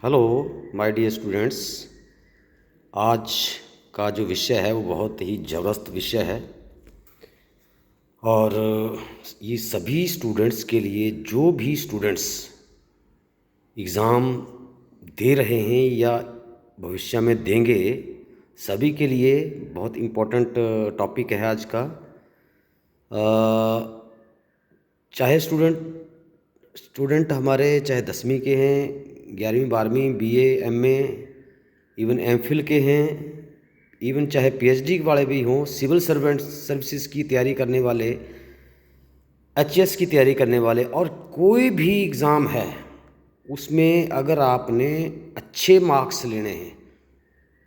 Hello my dear students. आज का जो विषय है वो बहुत ही ज़बरदस्त विषय है और ये सभी स्टूडेंट्स के लिए, जो भी स्टूडेंट्स एग्ज़ाम दे रहे हैं या भविष्य में देंगे, सभी के लिए बहुत इम्पोर्टेंट टॉपिक है आज का। चाहे स्टूडेंट हमारे चाहे 10वीं के हैं, 11वीं 12वीं बीए एमए इवन एमफिल के हैं, इवन चाहे पीएचडी वाले भी हों, सिविल सर्वेंट सर्विसेज की तैयारी करने वाले, एचएस की तैयारी करने वाले, और कोई भी एग्ज़ाम है उसमें अगर आपने अच्छे मार्क्स लेने हैं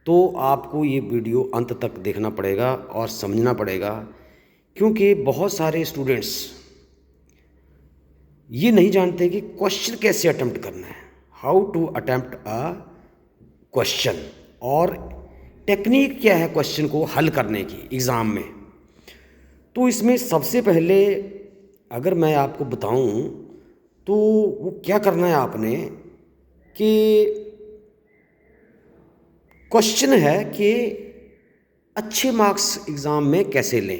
तो आपको ये वीडियो अंत तक देखना पड़ेगा और समझना पड़ेगा, क्योंकि बहुत सारे स्टूडेंट्स ये नहीं जानते कि क्वेश्चन कैसे अटेम्प्ट करना है, how to attempt a question, और टेक्निक क्या है क्वेश्चन को हल करने की एग्ज़ाम में। तो इसमें सबसे पहले अगर मैं आपको बताऊं तो वो क्या करना है आपने कि क्वेश्चन है कि अच्छे मार्क्स एग्ज़ाम में कैसे लें,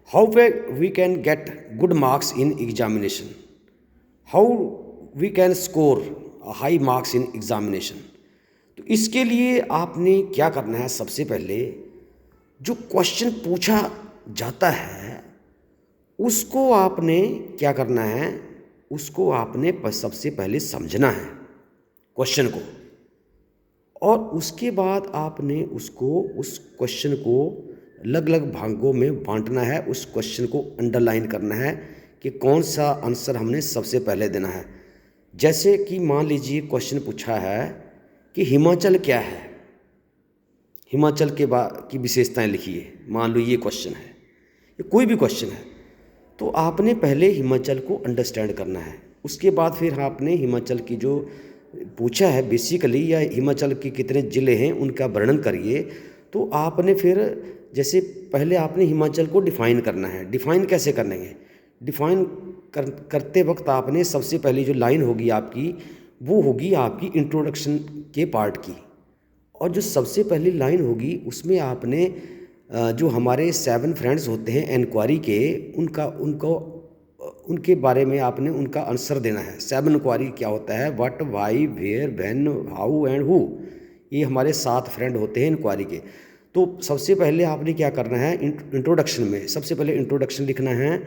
how we can get good marks in examination, how we can score high marks in examination. तो इसके लिए आपने क्या करना है, सबसे पहले जो क्वेश्चन पूछा जाता है उसको आपने क्या करना है, उसको आपने सबसे पहले समझना है क्वेश्चन को, और उसके बाद आपने उस क्वेश्चन को अलग अलग भागों में बांटना है, उस क्वेश्चन को अंडरलाइन करना है कि कौन सा आंसर हमने सबसे पहले देना है। जैसे कि मान लीजिए क्वेश्चन पूछा है कि हिमाचल क्या है, हिमाचल की विशेषताएं लिखिए, मान लो ये क्वेश्चन है, ये कोई भी क्वेश्चन है, तो आपने पहले हिमाचल को अंडरस्टैंड करना है। उसके बाद फिर आपने हिमाचल की जो पूछा है बेसिकली, या हिमाचल के कितने ज़िले हैं उनका वर्णन करिए। तो आपने फिर जैसे पहले आपने हिमाचल को डिफ़ाइन करना है। डिफ़ाइन कैसे करेंगे, डिफ़ाइन करते वक्त आपने सबसे पहली जो लाइन होगी आपकी, वो होगी आपकी इंट्रोडक्शन के पार्ट की, और जो सबसे पहली लाइन होगी उसमें आपने जो हमारे 7 फ्रेंड्स होते हैं इंक्वायरी के, उनके बारे में आपने उनका आंसर देना है। 7 इंक्वायरी क्या होता है, what, why, where, when, how and who, ये हमारे 7 फ्रेंड होते हैं इंक्वायरी के। तो सबसे पहले आपने क्या करना है, इंट्रोडक्शन में सबसे पहले इंट्रोडक्शन लिखना है,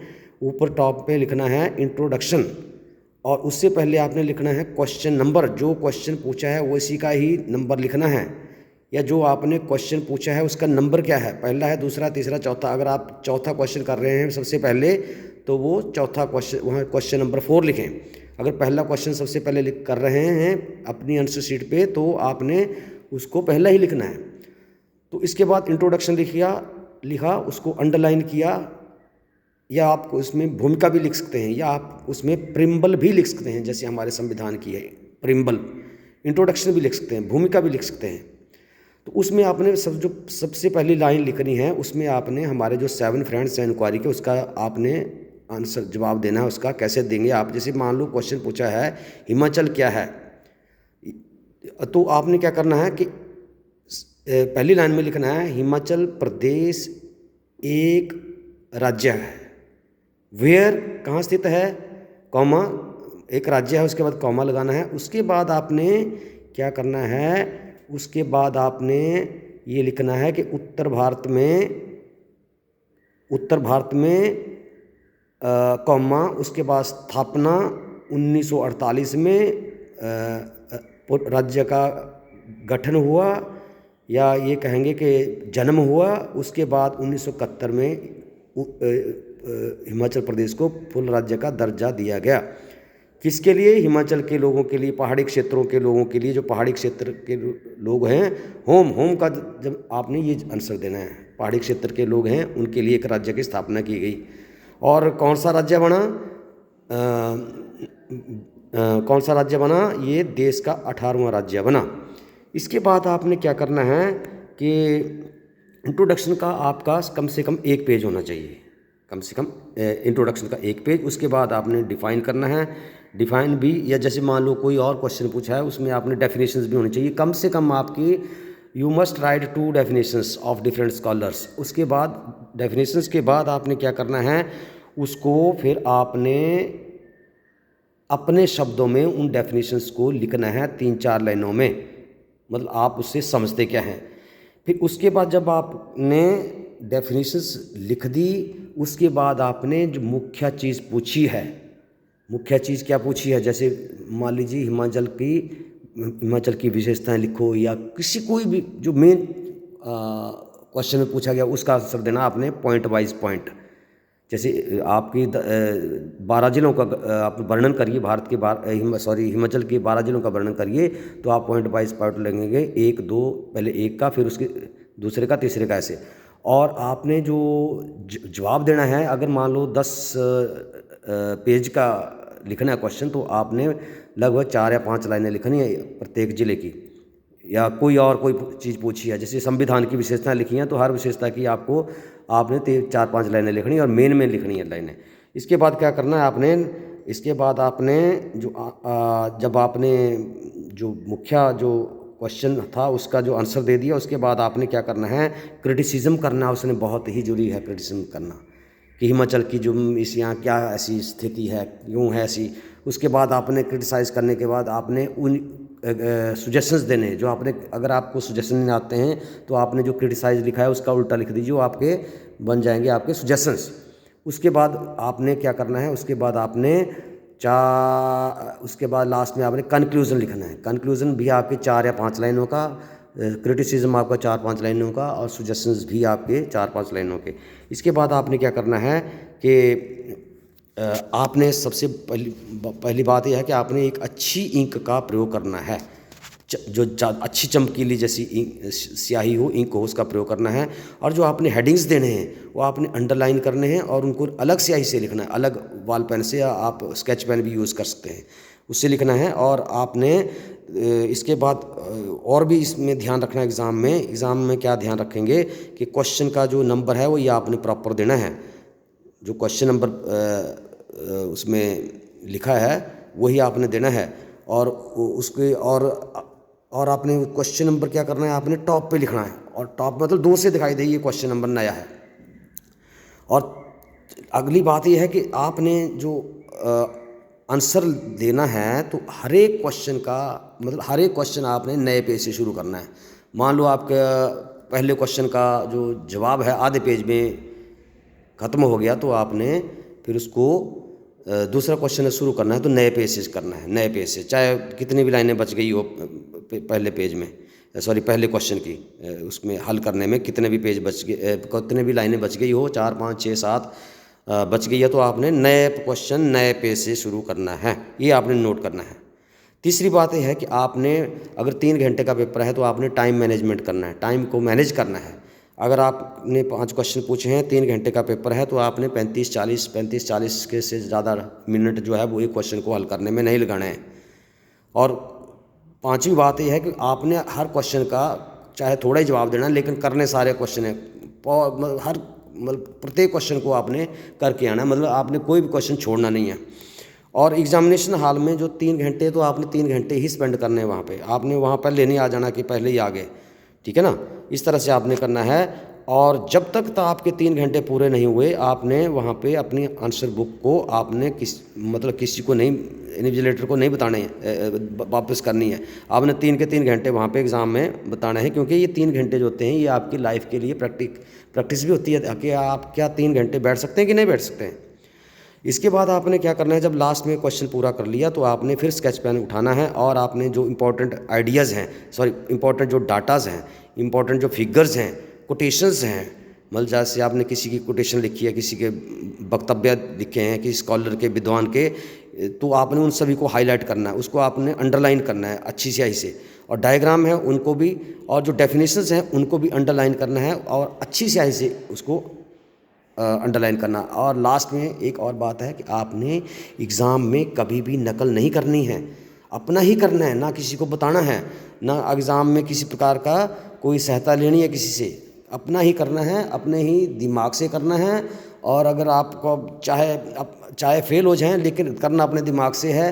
ऊपर टॉप पे लिखना है इंट्रोडक्शन, और उससे पहले आपने लिखना है क्वेश्चन नंबर, जो क्वेश्चन पूछा है उसी का ही नंबर लिखना है, या जो आपने क्वेश्चन पूछा है उसका नंबर क्या है, पहला है, दूसरा, तीसरा, चौथा। अगर आप चौथा क्वेश्चन कर रहे हैं सबसे पहले, तो वो चौथा क्वेश्चन वहाँ क्वेश्चन नंबर 4 लिखें। अगर पहला क्वेश्चन सबसे पहले कर रहे हैं अपनी आंसर शीट पे, तो आपने उसको पहला ही लिखना है। तो इसके बाद इंट्रोडक्शन लिखा, उसको अंडरलाइन किया, या आप उसमें भूमिका भी लिख सकते हैं, या आप उसमें प्रिम्बल भी लिख सकते हैं, जैसे हमारे संविधान की है प्रिम्बल। इंट्रोडक्शन भी लिख सकते हैं, भूमिका भी लिख सकते हैं। तो उसमें आपने जो सबसे पहली लाइन लिखनी है, उसमें आपने हमारे जो 7 फ्रेंड्स हैं इंक्वायरी के, उसका आपने आंसर जवाब देना है। उसका कैसे देंगे आप, जैसे मान लो क्वेश्चन पूछा है हिमाचल क्या है, तो आपने क्या करना है कि पहली लाइन में लिखना है हिमाचल प्रदेश एक राज्य है, वेयर कहाँ स्थित है, कॉमा, एक राज्य है, उसके बाद कॉमा लगाना है। उसके बाद आपने क्या करना है, उसके बाद आपने ये लिखना है कि उत्तर भारत में कॉमा, उसके बाद स्थापना 1948 में राज्य का गठन हुआ, या ये कहेंगे कि जन्म हुआ। उसके बाद 1971 में हिमाचल प्रदेश को फुल राज्य का दर्जा दिया गया। किसके लिए, हिमाचल के लोगों के लिए, पहाड़ी क्षेत्रों के लोगों के लिए, जो पहाड़ी क्षेत्र के लोग हैं, होम का जब आपने ये आंसर देना है, पहाड़ी क्षेत्र के लोग हैं उनके लिए एक राज्य की स्थापना की गई। और कौन सा राज्य बना, कौन सा राज्य बना, ये देश का 18वां राज्य बना। इसके बाद आपने क्या करना है कि इंट्रोडक्शन का आपका कम से कम 1 पेज होना चाहिए, कम से कम इंट्रोडक्शन का 1 पेज। उसके बाद आपने डिफ़ाइन करना है, डिफाइन भी, या जैसे मान लो कोई और क्वेश्चन पूछा है उसमें आपने डेफिनेशंस भी होनी चाहिए, कम से कम आपकी you must write 2 definitions of different scholars. उसके बाद डेफिनेशंस के बाद आपने क्या करना है, उसको फिर आपने अपने शब्दों में उन डेफिनेशंस को लिखना है 3-4 लाइनों में, मतलब आप उससे समझते क्या हैं। फिर उसके बाद जब आपने डेफिनेशंस लिख दी, उसके बाद आपने जो मुख्य चीज़ पूछी है, मुख्य चीज़ क्या पूछी है, जैसे मान लीजिए हिमाचल की विशेषताएं लिखो, या किसी कोई भी जो मेन क्वेश्चन में पूछा गया उसका आंसर देना आपने पॉइंट वाइज पॉइंट। जैसे आपकी 12 जिलों का आप वर्णन करिए, भारत के हिमाचल के 12 जिलों का वर्णन करिए, तो आप पॉइंट वाइज पॉइंट लगेंगे, 1-2, पहले एक का, फिर उसके दूसरे का, तीसरे का, ऐसे। और आपने जो जवाब देना है, अगर मान लो 10 पेज का लिखना है क्वेश्चन, तो आपने लगभग 4 या 5 लाइनें लिखनी है प्रत्येक जिले की, या कोई चीज़ पूछी है, जैसे संविधान की विशेषताएं लिखी हैं, तो हर विशेषता की आपने 4-5 लाइनें लिखनी, और मेन में लिखनी है लाइनें। इसके बाद क्या करना है आपने, इसके बाद आपने जब आपने जो मुख्य जो क्वेश्चन था उसका जो आंसर दे दिया, उसके बाद आपने क्या करना है, क्रिटिसिज्म करना। उसने बहुत ही जरूरी है क्रिटिसिज्म करना कि हिमाचल की जो इस यहाँ क्या ऐसी स्थिति है, क्यों है ऐसी। उसके बाद आपने क्रिटिसाइज़ करने के बाद आपने उन सजेशंस देने, जो आपने, अगर आपको सजेशन नहीं आते हैं तो आपने जो क्रिटिसाइज लिखा है उसका उल्टा लिख दीजिए, वो आपके बन जाएंगे आपके सजेशंस। उसके बाद आपने क्या करना है, उसके बाद आपने उसके बाद लास्ट में आपने कंक्लूजन लिखना है। कंक्लूजन भी आपके 4 या 5 लाइनों का, क्रिटिसिज्म आपका 4-5 लाइनों का, और सजेशंस भी आपके 4-5 लाइनों के। इसके बाद आपने क्या करना है कि आपने सबसे पहली बात यह है कि आपने एक अच्छी इंक का प्रयोग करना है, जो अच्छी चमकीली जैसी स्याही हो, इंक हो, उसका प्रयोग करना है। और जो आपने हेडिंग्स देने हैं वो आपने अंडरलाइन करने हैं, और उनको अलग स्याही से लिखना है, अलग बॉल पेन से, या आप स्केच पेन भी यूज़ कर सकते हैं, उससे लिखना है। और आपने इसके बाद और भी इसमें ध्यान रखना है, एग्ज़ाम में क्या ध्यान रखेंगे कि क्वेश्चन का जो नंबर है वो ये आपने प्रॉपर देना है, जो क्वेश्चन नंबर उसमें लिखा है वही आपने देना है। और उसके और आपने क्वेश्चन नंबर क्या करना है, आपने टॉप पे लिखना है, और टॉप मतलब दूर से दिखाई दे ये क्वेश्चन नंबर नया है। और अगली बात यह है कि आपने जो आंसर देना है, तो हर एक क्वेश्चन आपने नए पेज से शुरू करना है। मान लो आपका पहले क्वेश्चन का जो जवाब है आधे पेज में ख़त्म हो गया, तो आपने फिर उसको दूसरा क्वेश्चन शुरू करना है, तो नए पेज से करना है, नए पेज से, चाहे कितनी भी लाइनें बच गई हो पहले पेज में, पहले क्वेश्चन की उसमें हल करने में कितने भी पेज बच गए, कितने भी लाइनें बच गई हो, 4, 5, 6, 7 बच गई है, तो आपने नए क्वेश्चन नए पेज से शुरू करना है, ये आपने नोट करना है। तीसरी बात यह है कि आपने अगर 3 घंटे का पेपर है तो आपने टाइम मैनेजमेंट करना है, टाइम को मैनेज करना है। अगर आपने 5 क्वेश्चन पूछे हैं, 3 घंटे का पेपर है, तो आपने 35-40 के से ज़्यादा मिनट जो है वो एक क्वेश्चन को हल करने में नहीं लगाने हैं। और पांचवी बात यह है कि आपने हर क्वेश्चन का चाहे थोड़ा ही जवाब देना, लेकिन करने सारे क्वेश्चन है, प्रत्येक क्वेश्चन को आपने करके आना, मतलब आपने कोई भी क्वेश्चन छोड़ना नहीं है। और एग्जामिनेशन हॉल में जो 3 घंटे, तो आपने 3 घंटे ही स्पेंड करने हैं वहाँ पे, आपने वहाँ पर लेने आ जाना कि पहले ही आ गए, ठीक है ना, इस तरह से आपने करना है। और जब तक आपके 3 घंटे पूरे नहीं हुए, आपने वहाँ पे अपनी आंसर बुक को आपने किसी को नहीं, इन्विजिलेटर को नहीं बताने वापस करनी है, आपने 3 घंटे वहाँ पे एग्ज़ाम में बताना है, क्योंकि ये 3 घंटे जो होते हैं ये आपकी लाइफ के लिए प्रैक्टिस भी होती है कि आप क्या 3 घंटे बैठ सकते हैं कि नहीं बैठ सकते हैं। इसके बाद आपने क्या करना है, जब लास्ट में क्वेश्चन पूरा कर लिया, तो आपने फिर स्केच पेन उठाना है, और आपने जो इम्पोर्टेंट आइडियाज़ हैं, इम्पोर्टेंट जो डाटाज़ हैं, इम्पोर्टेंट जो फिगर्स हैं, कोटेशंस हैं, मतलब जैसे आपने किसी की कोटेशन लिखी है, किसी के वक्तव्य लिखे हैं, किसी स्कॉलर के, विद्वान के, तो आपने उन सभी को हाईलाइट करना है, उसको आपने अंडरलाइन करना है अच्छी स्याही से, और डायग्राम है उनको भी, और जो डेफिनेशंस हैं उनको भी अंडरलाइन करना है, और अच्छी स्याही से उसको अंडरलाइन करना। और लास्ट में एक और बात है कि आपने एग्ज़ाम में कभी भी नकल नहीं करनी है, अपना ही करना है, ना किसी को बताना है, ना एग्ज़ाम में किसी प्रकार का कोई सहायता लेनी है किसी से, अपना ही करना है, अपने ही दिमाग से करना है, और अगर आपको चाहे फेल हो जाएं, लेकिन करना अपने दिमाग से है।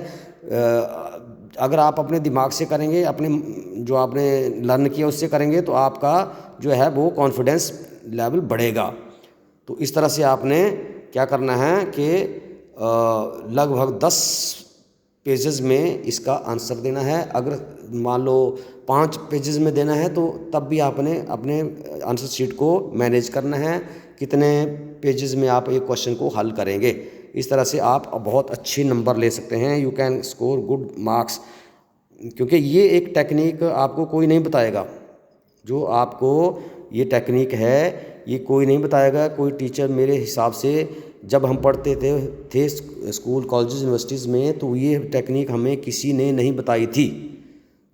अगर आप अपने दिमाग से करेंगे, अपने जो आपने लर्न किया उससे करेंगे, तो आपका जो है वो कॉन्फिडेंस लेवल बढ़ेगा। तो इस तरह से आपने क्या करना है कि लगभग 10 पेजेस में इसका आंसर देना है। अगर मान लो 5 पेजेस में देना है तो तब भी आपने अपने आंसर शीट को मैनेज करना है, कितने पेजेस में आप एक क्वेश्चन को हल करेंगे। इस तरह से आप बहुत अच्छे नंबर ले सकते हैं, you can score good marks. क्योंकि ये एक टेक्निक आपको कोई नहीं बताएगा, जो आपको ये टेक्निक है ये कोई नहीं बताएगा। कोई टीचर मेरे हिसाब से, जब हम पढ़ते थे स्कूल कॉलेजेस यूनिवर्सिटीज़ में, तो ये टेक्निक हमें किसी ने नहीं बताई थी।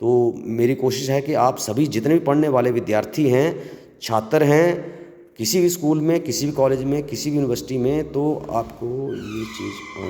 तो मेरी कोशिश है कि आप सभी जितने भी पढ़ने वाले विद्यार्थी हैं, छात्र हैं, किसी भी स्कूल में, किसी भी कॉलेज में, किसी भी यूनिवर्सिटी में, तो आपको ये चीज़